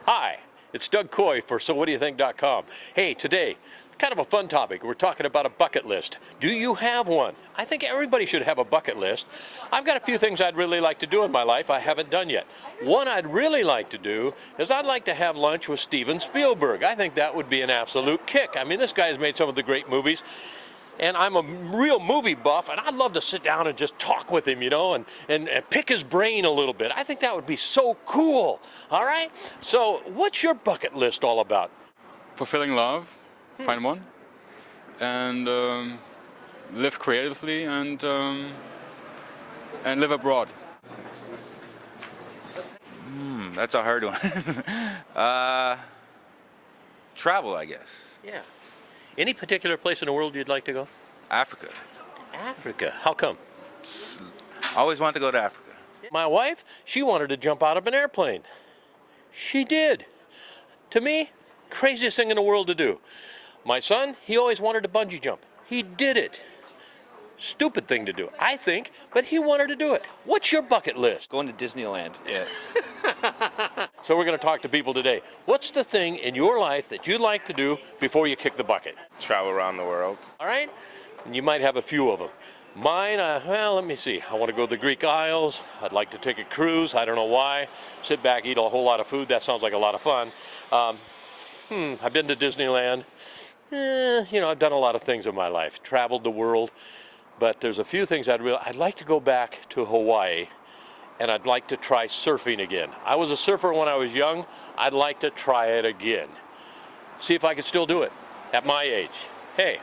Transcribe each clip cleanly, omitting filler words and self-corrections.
Hi, it's Doug Coy for SoWhatDoYouThink.com. Hey, today, kind of a fun topic. We're talking about a bucket list. Do you have one? I think everybody should have a bucket list. I've got a few things I'd really like to do in my life I haven't done yet. One I'd really like to do is I'd like to have lunch with Steven Spielberg. I think that would be an absolute kick. I mean, this guy has made some of the great movies. And I'm a real movie buff, and I'd love to sit down and just talk with him, you know, and pick his brain a little bit. I think that would be so cool, all right? So what's your bucket list all about? Fulfilling love, find one, and live creatively, and live abroad. That's a hard one. Travel, I guess. Yeah. Any particular place in the world you'd like to go? Africa. Africa. How come? I always wanted to go to Africa. My wife, she wanted to jump out of an airplane. She did. To me, craziest thing in the world to do. My son, he always wanted to bungee jump. He did it. Stupid thing to do, I think, but he wanted to do it. What's your bucket list? Going to Disneyland. Yeah. So we're going to talk to people today. What's the thing in your life that you'd like to do before you kick the bucket? Travel around the world. All right? And you might have a few of them. Mine, well, let me see. I want to go to the Greek Isles. I'd like to take a cruise. I don't know why. Sit back, eat a whole lot of food. That sounds like a lot of fun. I've been to Disneyland. You know, I've done a lot of things in my life. Traveled the world. But there's a few things I'd like to go back to Hawaii, and I'd like to try surfing again. I was a surfer when I was young. I'd like to try it again. See if I could still do it at my age. Hey,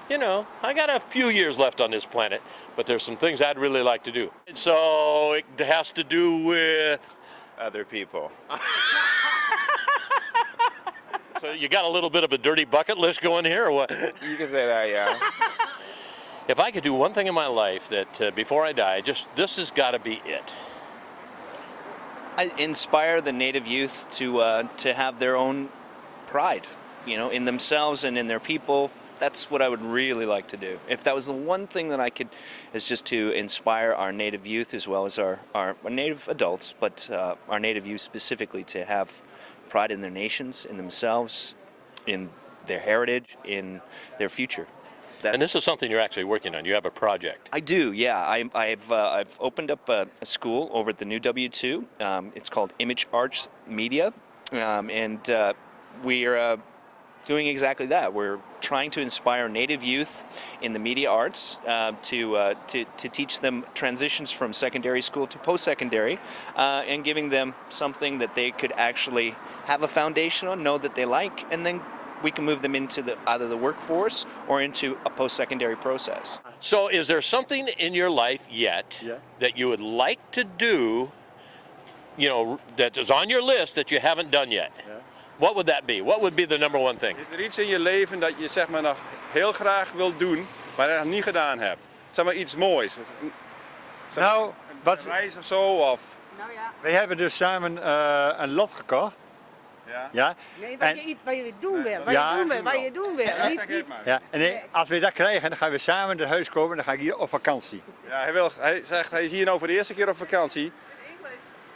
you know, I got a few years left on this planet, but there's some things I'd really like to do. So it has to do with Other people. So you got a little bit of a dirty bucket list going here, or what? You can say that, yeah. If I could do one thing in my life that before I die, this has got to be it. I inspire the native youth to have their own pride, you know, in themselves and in their people. That's what I would really like to do. If that was the one thing that I could, is just to inspire our native youth as well as our native adults, but our native youth specifically to have pride in their nations, in themselves, in their heritage, in their future. And this is something you're actually working on. You have a project. I do, yeah. I've opened up a school over at the new W2. It's called Image Arts Media, and we're doing exactly that. We're trying to inspire native youth in the media arts to teach them transitions from secondary school to post-secondary, and giving them something that they could actually have a foundation on, know that they like, and then we can move them into either the workforce or into a post-secondary process. So is there something in your life yet that you would like to do, you know, that is on your list that you haven't done yet? What would that be? What would be the number one thing? Is er iets in je leven dat je zeg maar nog heel graag wilt doen, maar nog niet gedaan hebt? Zeg maar iets moois. Zeg maar Nou, wat, een reis of zo of... wij hebben dus samen een lot gekocht. Ja. Ja. Nee, En- wat je doen wil. Wat Ja. je doen wil. Wat je doen wil. Ja, Niet- zeg niet- het maar. Ja, en als we dat krijgen, dan gaan we samen naar huis komen en dan ga ik hier op vakantie. Ja, hij zegt hij is hier nou voor de eerste keer op vakantie.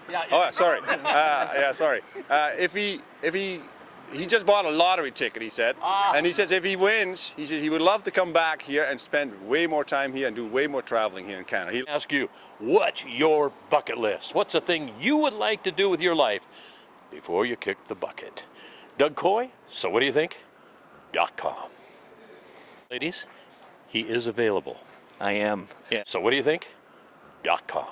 Ja, Oh, sorry. Yeah, sorry. He just bought a lottery ticket, he said. And he says if he wins, he says he would love to come back here and spend way more time here and do way more traveling here in Canada. He, ask you, what's your bucket list? What's the thing you would like to do with your life before you kick the bucket? Doug Coy, SoWhatDoYouThink.com. Ladies, he is available. I am. Yeah. SoWhatDoYouThink.com.